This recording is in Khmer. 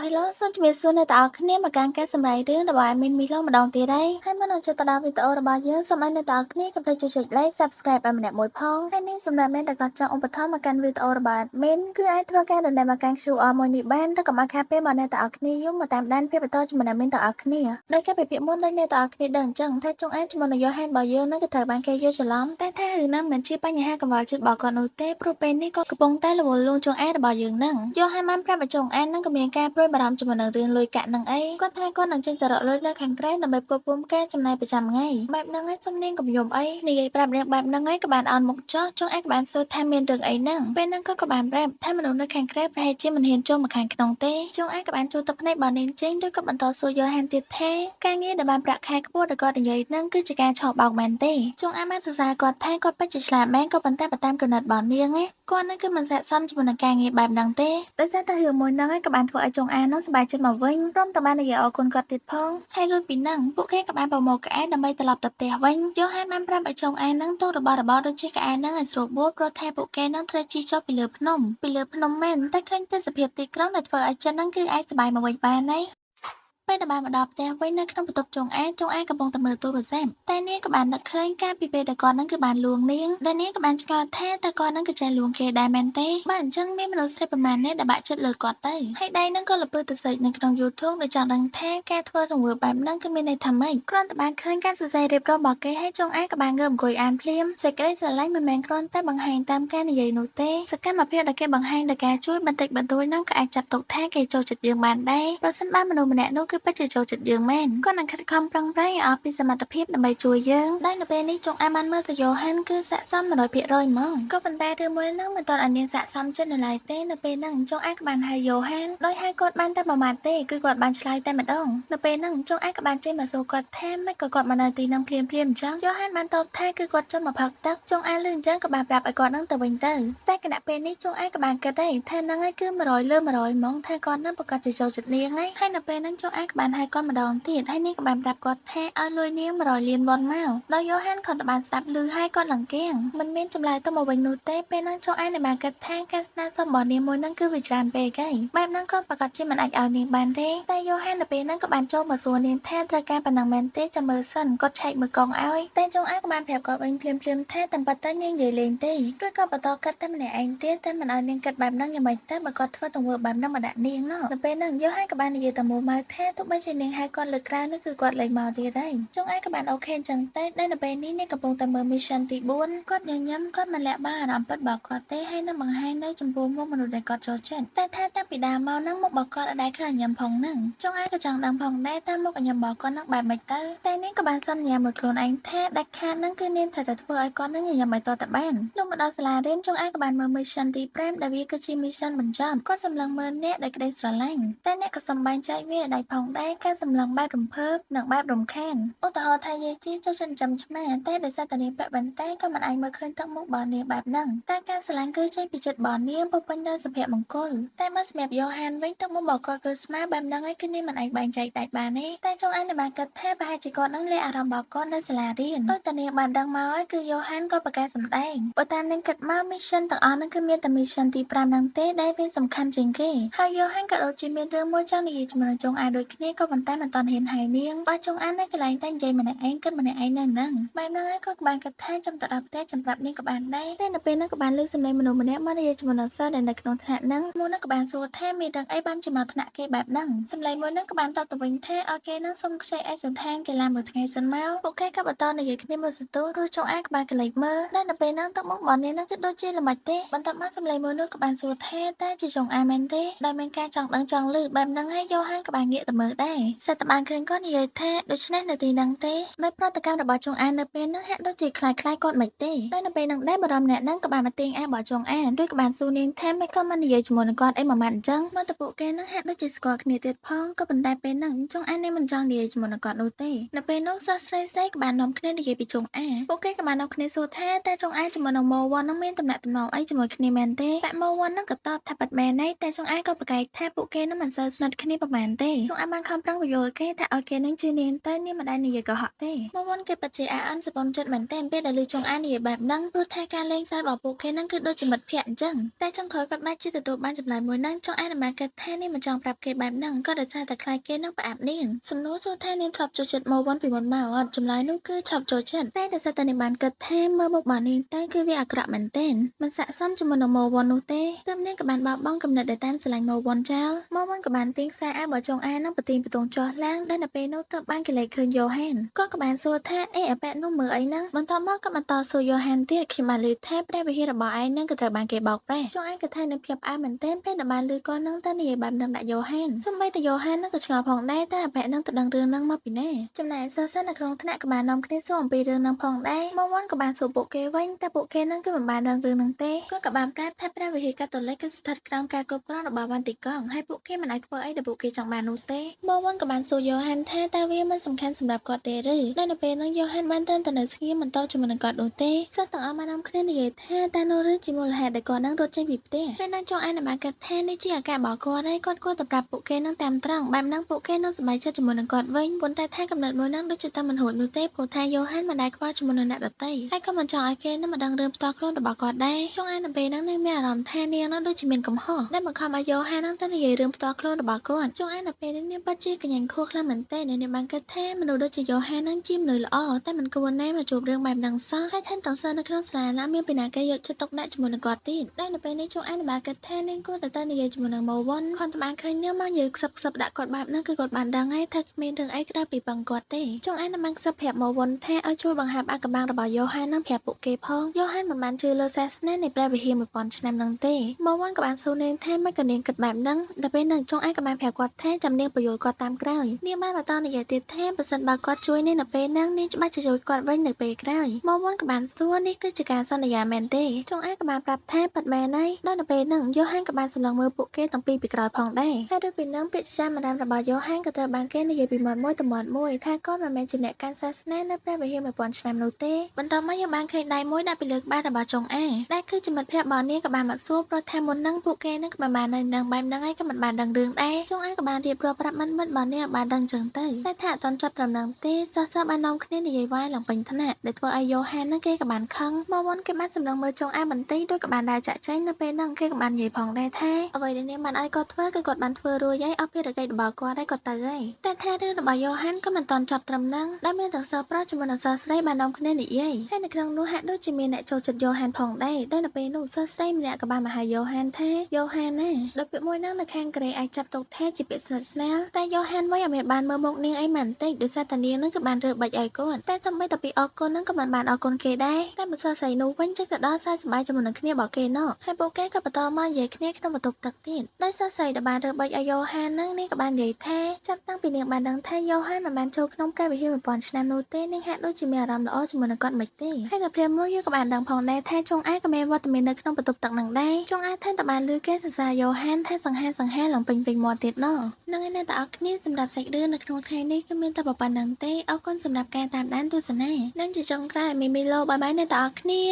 Hello សូមជម្រាបសួរអ្នកទាំងអស់គ្នាមកកាន់ការសម្ដែងរឿងរបស់ Admin Milo ម្ដងទៀតហើយមុននឹងចូលទៅដល់វីដេអូរបស់យើងសូមឲ្យអ្នកទាំងអស់គ្នាកុំភ្លេចចុច Like Subscribe ឲ្យម្នាក់មួយផងហើយនេះសម្រាប់អ្នកដែលគាត់ចង់ឧបត្ថម្ភមកកាន់វីដេអូរបស់ Admin គឺអាចធ្វើការដណ្ដើមមកកាន់ QR មួយនេះបានតែកុំឲ្យខាតពេលមកអ្នកទាំងអស់គ្នាយំមកតាមដានភាពបន្តជាមួយ Admin ទាំងអស់គ្នាដោយការពិភាក្សាមុនដូចអ្នកទាំងអស់គ្នាដឹងអញ្ចឹងថាចុងអានជាមួយនឹងយកហេតុរបស់យើងនឹងគឺត្រូវបានគេយល់ច្រឡំតែថារឿងហ្នឹងមិនជាបញ្ហាកង្វល់ចិត្តរបស់គាត់នោះទេព្រោះពេលនេះគាត់កំពុងតែរវល់លួងចុងអានរបស់យើងនឹងយកហេតុបានប្រាប់ឲ្យចុងអាននឹងក៏មានការព្រួយបារម្ភជាមួយនឹងរឿងលុយកាក់នឹងអីគាត់ថាគាត់នឹងចេញទៅរកលុយនៅខាងក្រៅដើម្បីផ្គត់ផ្គង់ការចំណាយប្រចាំថ្ងៃបែបហ្នឹងហើយសុំនាងកុំយំអីនិយាយប្រាប់នាងបែបហ្នឹងហើយក៏បានអោនមុខចោះចុងអានក៏បានសួរថាមានរឿងអីហ្នឹងពេលហ្នឹងគាត់ក៏បានប្រាប់ថាមនុស្សនៅខាងក្រៅប្រហែលជាមិនហ៊ានចូលមកខាងក្នុងទេចុងអានក៏បានចូលទឹកភ្នែករបស់នាងចេញឬក៏បន្តសួរយកហានទៀតថាការងារដែលបានប្រាក់ខែខ្ពស់ដែលគាត់និយាយហ្នឹងគឺជាការឆោបបោកមែនទេចុងអានបានសរសើរគាត់ថាគាត់ពិតជាឆ្លាតមែនក៏ប៉ុន្តែបើតាមគំនិតរបស់នាងគាត់នឹងគឺមិនស័ក្តិសមជាមួយនឹងការងារបែបហ្នឹងទេដោយសារតែរឿងមួយហ្នឹងក៏បានធ្វើឲ្យចុងអានហ្នឹងសប្បាយចិត្តមកវិញព្រមទាំងបាននិយាយអរគុណគាត់ទៀតផងហើយរួចពីហ្នឹងពួកគេក៏បានប្រមូលកៅអៅដើម្បីត្រឡប់ទៅផ្ទះវិញយ៉ូហានបានប្រាប់ឲ្យចុងអានហ្នឹងទុករបស់ដូចជាកៅអៅហ្នឹងឲ្យស្រួលបួលព្រោះថាពួកគេហ្នឹងត្រូវជិះចុះពីលើភ្នំមែនតែឃើញទេសភាពទីក្រុងដែលធ្វើឲ្យចិត្តហ្នឹងគឺអាចសប្បាយមកវិញបានហើយពេលដែលបានមកដល់ផ្ទះវិញនៅក្នុងបន្ទប់ចុងអាកំពុងតែមើលទូរស័ព្ទតែនាងក៏បាននឹកឃើញការពីពេលដែលគាត់នឹងគឺបានលួងនាងដែលនាងក៏បានឆ្ងល់ថាតើគាត់នឹងក៏ចេះលួងគេដែរមែនទេបើអញ្ចឹងមានមនុស្សស្រីប្រមាណនេះដែលបាក់ចិត្តលើគាត់ទៅហើយដៃនឹងក៏លពើទៅសេចនៅក្នុង YouTube ដែលចង់ដឹងថាការធ្វើទង្វើបែបហ្នឹងគឺមានន័យថាម៉េចគ្រាន់តែបានឃើញការសរសេររៀបរាប់របស់គេហើយចុងអាក៏បានងើបអង្គុយអានភ្លាមសេចក្តីស្រឡាញ់មិនមែនគ្រាន់តែបង្ហាញតាមការនិយាយនោះទេសកម្មភាពដែលគេបង្ហាញដោយការជួយបន្តិចបន្តួចហ្នឹងក៏អាចចាត់ទុកថាគេចូលចិត្តយើងបានដែរប្រសិនបើមនុស្សម្នាក់នោះគឺពិតជាចូលចិត្តយើងមែនគាត់នឹងខិតខំប្រឹងប្រែងអស់ពីសមត្ថភាពដើម្បីជួយយើងដែលនៅពេលនេះចុងអាបានមើលទៅយ៉ូហានគឺស័ក្តិសម 100% ហ្មងក៏ប៉ុន្តែរឿងមួយហ្នឹងមិនទាន់ឲ្យនាងស័ក្តិសមចិត្តនៅឡើយទេនៅពេលហ្នឹងចុងអាក៏បានហៅយ៉ូហានដោយហៅគាត់បានតែមួយម៉ាត់ទេគឺគាត់បានឆ្លើយតែម្ដងនៅពេលហ្នឹងចុងអាក៏បានចេញមកសួរគាត់ថាមិនក៏គាត់មកនៅទីហ្នឹងភ្លាមអញ្ចឹងយ៉ូហានបានតបថាគឺគាត់ចង់មកផឹកទឹកចុងអាលឺអញ្ចឹងក៏បានប្រាប់ឲ្យគាត់ហ្នឹងទៅវិញទៅតែគណៈពេលនេះចុងអាក៏បានគិតដែរថាហ្នឹងហើយគឺ100 លើ 100ហ្មងថាគាត់ហ្នឹងប្រកាសជាចូលចិត្តនាងហើយនៅពេលហ្នឹងចុងអាក៏បានហៅគាត់ម្ដងទៀតហើយនាងក៏បានប្រាប់គាត់ថាឲ្យលុយនាង100 លានវ៉ុនមកដោយយ៉ូហានគាត់បានស្ដាប់ឮហើយគាត់ឡើងគាំងមិនមានចម្លើយទៅមកវិញនោះទេពេលហ្នឹងចុងអាបានគិតថាការស្នើសុំរបស់នាងមួយហ្នឹងគឺវាច្រើនពេកហើយបែបហ្នឹងគាត់ប្រកាសជាមិនអាចឲ្យនាងបានទេតែយ៉ូហាននៅពេលហ្នឹងក៏បានចូលមកសួរនាងថាត្រូវការប៉ុណ្ណឹងមែនទេចាំមើលសិនគាត់ឆែកមើលកងឲ្យតែចុងអាក៏បានប្រាប់គាត់វិញភ្លាមថាតាមពិតទៅនាងនិយាយលេងទេឬក៏បន្តគិតតែម្នាក់ឯងទៀតតែមិនឲ្យនាងគិតបែបហ្នឹងយ៉ាងម៉េចទៅបើគាត់ធ្វើទង្វើបែបហ្នឹងមកដាក់នាងណោះនៅពេលហ្នឹងយ៉ូហានក៏បាននិយាយតែមួយម៉ៅថាទោះបីជានាងហៅគាត់លើកក្រៅនោះគឺគាត់លេងមកទៀតហើយចុងអាក៏បានអូខេអញ្ចឹងតែនៅពេលនេះនាងកំពុងតែមើល mission ទី4គាត់ញញឹមគាត់មិនលាក់បាំងអារម្មណ៍ពិតរបស់គាត់ទេហើយនឹងបង្ហាញនៅចំពោះមុខមនុស្សដែលគាត់ចូលចិត្តតែថាតាំងពីដើមមកហ្នឹងមុខរបស់គាត់អត់ដែលឃើញញញឹមផងហ្នឹងចុងអាក៏ចង់ដឹងផងដែរតើមុខញញឹមរបស់គាត់ហ្នឹងបែបម៉េចទៅតែនាងក៏បានសន្យាមួយខ្លួនឯងថាដាច់ខាតហ្នឹងគឺនាងត្រូវតែធ្វើឲ្យគាត់ហ្នឹងញញឹមឲ្យតតែបានលុះមកដល់សាលារៀនចុងអាក៏បានមើល mission ទី5ដែលវាគឺជា mission បញ្ចប់គាត់សម្លឹងមើលអ្នកដោយក្តីស្រឡាញ់តែអ្នកក៏សម្បែងចែកវាឲ្យដៃផងដែរការសម្លឹងបែបរំភើបនិងបែបរំខានឧទាហរណ៍ថាយាយជីចូលចិត្តចិញ្ចឹមឆ្មាតែដោយសារតែនាងពាក់បន្តែក៏មិនអាចមើលឃើញទឹកមុខរបស់នាងបែបហ្នឹងតែការស្រឡាញ់គឺចេញពីចិត្តរបស់នាងពោរពេញដោយសុភមង្គលតែបើសម្រាប់យ៉ូហានវិញទឹកមុខរបស់គាត់គឺស្មើបែបហ្នឹងហើយគឺនាងមិនអាចបែងចែកដាច់បានទេតែចុងអានបានគិតថាប្រហែលជាគាត់នឹងលេអារម្មណ៍របស់គាត់នៅសាលារៀនដោយតែនាងបានដឹងមកហើយគឺយ៉ូហានក៏ប្រកាសសម្ដែងបើតាមនាងគិតមក mission ទាំងអស់ហ្នឹងគឺមានតែ mission ទី5ហ្នឹងទេដែលវាសំខាន់ជាងគេហើយយ៉ូហានក៏ដូចជាមានរឿងមួយចង់និយាយជាមួយនឹងចុងអាដូចគ្នាក៏ប៉ុន្តែមិនទាន់ហ៊ានហៅនាងបើចុងអាននៅកន្លែងតែនិយាយម្នាក់ឯងគិតម្នាក់ឯងនៅហ្នឹងបែបហ្នឹងហើយគាត់ក៏បានគិតថាចាំទៅដល់ផ្ទះចាំប្រាប់នាងក៏បានដែរតែនៅពេលហ្នឹងក៏បានលើសំឡេងមនុស្សម្នាក់មកនិយាយជាមួយនឹងសិស្សដែលនៅក្នុងថ្នាក់ហ្នឹងមួយហ្នឹងក៏បានសួរថាមានរឿងអីបានជាមកថ្នាក់គេបែបហ្នឹងសំឡេងមួយហ្នឹងក៏បានតបទៅវិញថាអូខេហ្នឹងសូមខ្ចីឯកសណ្ឋានកីឡាមួយថ្ងៃសិនមកពួកគេក៏បន្តនិយាយគ្នាមួយសន្ទុះរួចចុងអាក៏បានក្លែកមើលតែនៅពេលហ្នឹងទឹកមុខរបស់នាងហ្នឹងគឺដូចជាល្មិចទេបន្ទាប់មកសំឡេងមួយនោះក៏បានសួរថាតើជាចុងអាមែនទេដែលមានការចង់ដឹងចង់ឮបែបហ្នឹងហើយយ៉ូហានក៏បានងាកទៅមើលដែរសិតតែបានឃើញគាត់និយាយថាដូច្នេះនៅទីហ្នឹងទេដោយប្រតិកម្មរបស់ចុងអាននៅពេលហ្នឹងហាក់ដូចជាคล้ายគាត់មិនទេតែនៅពេលហ្នឹងដែរបរិមម្នាក់ហ្នឹងក៏បានមកទាញអារបស់ចុងអានរួចក៏បានសួរនាងថាមិនក៏មិននិយាយជាមួយនឹងគាត់អីមួយម៉ាត់អញ្ចឹងមកទៅពួកគេហ្នឹងហាក់ដូចជាស្គាល់គ្នាទៀតផងក៏ប៉ុន្តែពេលហ្នឹងចុងអាននេះមិនចង់និយាយជាមួយនឹងគាត់នោះទេនៅពេលនោះសិស្សស្រីក៏បាននាំគ្នានិយាយពីចុងអាពួកគេក៏បាននាំគ្នាសួរថាតើចុងអាជាមួយនឹងម៉ូវ៉ាន់ហ្នឹងមានទំនាក់ទំនងអីជាមួយគ្នាមែនទេប៉ម៉ូវ៉ាន់ហ្នឹងក៏តបថាប៉ាត់មែនហើយតែចុងអាក៏ប្រកែកថាពួកគេហ្នឹងមិនសូវស្និទ្ធគ្នាប្រហែលទេចុងអា បានខំប្រឹងបញ្យល់គេថាឲ្យគេនឹងជឿនាងទៅនាងមិនដែលនិយាយកុហកទេមកវ៉ាន់គេពិតជាអាអន់សប្បំចិត្តមែនទែនពេលដែលឮចុងអានិយាយបែបហ្នឹងព្រោះថាការលេងសើចរបស់ពួកគេនឹងគឺដូចជាមិត្តភក្តិអញ្ចឹងតែចុងក្រោយគាត់បែរជាទទួលបានចម្លើយមួយហ្នឹងចុងអានបានគិតថានាងមិនចង់ប្រាប់គេបែបហ្នឹងក៏ដោយសារតែខ្លាចគេនឹងផ្អាប់នាងសំណួរសួរថានាងធ្លាប់ចូលចិត្តមកវ៉ាន់ពីមុនមកអត់ចម្លើយនោះគឺធ្លាប់ចូលចិត្តតែដោយសារតែនាងបានគិតថាមើលមុខរបស់នាងទៅគឺវាអាក្រក់មែនទែនមិនស័ក្តិសមជាមួយនឹងមកវ៉ាន់នោះទេទើបនាងក៏បានបោះបង់គំនិតដែលតាមស្រឡាញ់មកវ៉ាន់ចោលមកវ៉ាន់ក៏បានទាញខ្សែអាវរបស់ចុងអាននឹងប្រទីងបន្ទង់ចុះឡើងដែលនៅពេលនោះទើបបានគេលេចឃើញយ៉ូហានក៏បានសួរថាអេអាប៉ែតនោះមើលអីហ្នឹងបន្ទាប់មកក៏បន្តសួរយ៉ូហានទៀតខ្ញុំបានឮថាព្រះវិហាររបស់ឯងនឹងក៏ត្រូវបានគេបោកប្រាស់ចុងអានក៏ថានឹងភ្ញាក់ផ្អើលមែនទែនពេលដែលបានឮគាត់នឹងទៅនិយាយបែបហ្នឹងដាក់យ៉ូហានសូម្បីតែយ៉ូហាននឹងក៏ឆ្ងល់ផងដែរតែអាប៉ែតនឹងទៅដឹងរឿងហ្នឹងមកពីណាចំណែកសិស្សនៅក្នុងថ្នាក់ក៏បាននាំគ្នាសួរអំពីរឿងហ្នឹងផងដែរមកវ៉ាន់ក៏បានសួរពួកគេវិញតែពួកគេនឹងគឺមិនបានដឹងរឿងហ្នឹងទេគាត់ក៏បានប្រាប់ថាព្រះវិហារកាតូលិកគឺស្ថិតក្រោមការគ្រប់គ្រងរបស់វ៉ាន់ទីកង់ហើយពួកគេមិនអាចធ្វើអីដែលពួកគេចង់បាននោះទេមកវ៉ាន់ក៏បានសួរយ៉ូហានថាតើវាមិនសំខាន់សម្រាប់គាត់ទេឬដែលនៅពេលហ្នឹងយ៉ូហានបានត្រឹមតែនៅស្ងៀមមិនតបជាមួយនឹងគាត់នោះទេសិស្សទាំងអស់បាននាំគ្នានិយាយថាតើនោះឬជាមូលហេតុដែលគាត់នឹងរត់ចេញពីផ្ទះពេលนั้นចុងអានបានគិតថានេះជាឱកាសរបស់គាត់ហើយគាត់គួរតែប្រាប់ពួកគេនឹងតាមត្រង់បែបហ្នឹងពួកគេនឹងសប្បាយចិត្តជាមួយនឹងគាត់វិញប៉ុន្តែថាកំណត់មួយហ្នឹងដូចជាតែមិនរួចនោះទេព្រោះថាយ៉ូហានមិនដែលខ្វល់ជាមួយនឹងអ្នកដទៃហើយក៏មិនចង់ឲ្យគេនឹងមកដឹងរឿងផ្ទាល់ខ្លួនរបស់គាត់ដែរចុងអាននៅពេលហ្នឹងនាងមានអារម្មណ៍ថានាងនឹងដូចជាមានកំហុសដែលបង្ខំឲ្យយ៉ូហាននឹងទៅនិយាយរឿងផ្ទាល់ខ្លួនរបស់គាត់ចុងអាននៅពេលនេះនាងពិតជាកញ្ញាញ់ខួរខ្លាំងមែនទែននាងបានគិតថាមនុស្សដូចជាយ៉ូហាននឹងជាមនុស្សល្អតែមិនគួរណាមកជួបរឿងបែបហ្នឹងសោះហើយថែមទាំងសិស្សនៅក្នុងសាលាណាមានពីណាគេយកចិត្តទុកដាក់ជាមួយនឹងគាត់ទៀតដែលនៅពេលនេះចុងអានបានគិតថានាងគួរតែនិយាយជាមួយនឹងម៉ូវ៉ាន់គាត់បានឃើញនាងមកយើងខ្សឹបដាក់គាត់បែបហ្នឹងគឺគាត់បានដឹងហើយថាគ្មានរឿងអីក្រៅពីបង្គាត់ទេចុងអានបានខ្សឹបប្រាប់ម៉ូវ៉ាន់ថាឲ្យជួយបង្ហាប់អាកំបាំងរបស់យ៉ូហាននឹងប្រាប់ពួកគេផងយ៉ូហានមិនបានជឿលើសាសនានៃព្រះវិហារ1000ឆ្នាំហ្នឹងទេម៉ូវ៉ាន់ក៏បានសួរនាងថាមិនក៏នាងគិតបែបហ្នឹងដល់ពេលហ្នឹងចុងអានក៏បានប្រាប់គាត់ថាចាំនាងបញ្យល់គាត់តាមក្រោយនាងបានបន្តនិយាយទៀតថាបើសិនបើគាត់ជួយនាងនៅពេលហ្នឹងនាងច្បាស់ជាជួយគាត់វិញនៅពេលក្រោយម៉ូវ៉ាន់ក៏បានសួរនេះគឺជាការសន្យាមែនទេចុងអានក៏បានប្រាប់ថាប៉ាត់មែនហើយដល់នៅពេលហ្នឹងយ៉ូហានក៏បានសម្លឹងមើលពួកគេទាំងពីរពីក្រោយផងដែរហើយដូចពីហ្នឹងពាក្យចាមម្ដាមរបស់យ៉ូហានក៏ត្រូវបានគេនិយាយពីមាត់មួយទៅមាត់មួយថាគាត់មិនមែនជាអ្នកកាន់សាសនានៅព្រះវិហារ1000ឆ្នាំនោះទេបន្ទាប់មកយើងបានឃើញដៃមួយដាក់ពីលើក្បាលរបស់ចុងអាដែលគឺជាមិត្តភក្តិរបស់នាងក៏បានមកសួរព្រោះថាមុនហ្នឹងពួកគេនឹងក៏បាននៅនឹងបែបហ្នឹងហើយក៏មិនបានដឹងរឿងដែរចុងអាក៏បានរៀបរាប់ប្រាប់មិត្តរបស់នាងបានដឹងចឹងទៅតែថាអត់ទាន់ចប់ត្រឹមហ្នឹងទេសិស្សបាននាំគ្នានិយាយវាយឡើងពេញថ្នាក់ដែលធ្វើឲ្យយ៉ូហានហ្នឹងគេក៏បានខឹងមកវ៉ាន់គេបានសម្លឹងមើលចុងអាបន្តិចដូចក៏បានដើរចាក់ចែងនៅពេលហ្នឹងគេក៏បាននិយាយផងដែរថាអ្វីដែលនាងបានឲ្យគាត់ធ្វើគឺគាត់បានធ្វើរួចហើយអស់ភារកិច្ចរបស់គាត់ហើយគាត់ទៅហើយតែថារឿងរបស់យ៉ូហានក៏មិនទាន់ចប់ត្រឹមហ្នឹងដែលមានទាំងសិស្សប្រុសជាមួយនឹងសិស្សស្រីបាននាំគ្នានិយាយហើយនៅក្នុងនោះហាក់ដូចជាមានអ្នកចូលចិត្តយ៉ូហានផងដែរដែលនៅពេលនោះសិស្សស្រីម្នាក់ក៏បានមកហៅយ៉ូហានថាយ៉ូហានណាដោយពាក្យមួយហ្នឹងនៅខាងក្រេអាចចាប់ទុកថាជាពាក្យស្និទ្ធស្នាលតែយ៉ូហានវិញអត់មានបានមើលមុខនាងអីមិនតិចដោយសារតែនាងហ្នឹងក៏បានរើបិចឲ្យគាត់តែសំបីតែពីអរគុណហ្នឹងក៏មិនបានអរគុណគេដែរតែបើសិស្សស្រីនោះវិញចេះតែដល់សើចសប្បាយជាមួយនឹងគ្នារបស់គេណោះហើយពួកគេក៏បន្តមកនិយាយគ្នាក្នុងបន្ទប់ទឹកទៀតដោយសិស្សស្រីដែលបានរើបិចឲ្យយ៉ូហានហ្នឹងនាងក៏បាននិយាយថាចាប់តាំងពីនាងបានដឹងថាយ៉ូហានមិនបានចូលក្នុងព្រះវិហារ1000ឆ្នាំនោះទេនាងហាក់ដូចជាមានអារម្មណ៍ល្អជាមួយនឹងគាត់មិនទេហើយដល់ព្រាមនោះយើងក៏បានដឹងផងដែរថាចុងអាក៏មានវត្តមាននៅក្នុងបន្ទប់ទឹកនឹងដែរចុងអាថាតបានឮគេសរសើរយ៉ូហានថាសង្ហាឡើងពេញមាត់ទៀតណោះនឹងឯអ្នកទាំងអស់គ្នាសម្រាប់សាច់រឿងនៅក្នុងថ្ងៃនេះគឺមានតែប៉ុណ្្នឹងទេអរគុណសម្រាប់ការតាមដានទស្សនានិងជាចុងក្រោយមីមីឡូបាយបាយអ្នកទាំងអស់គ្នា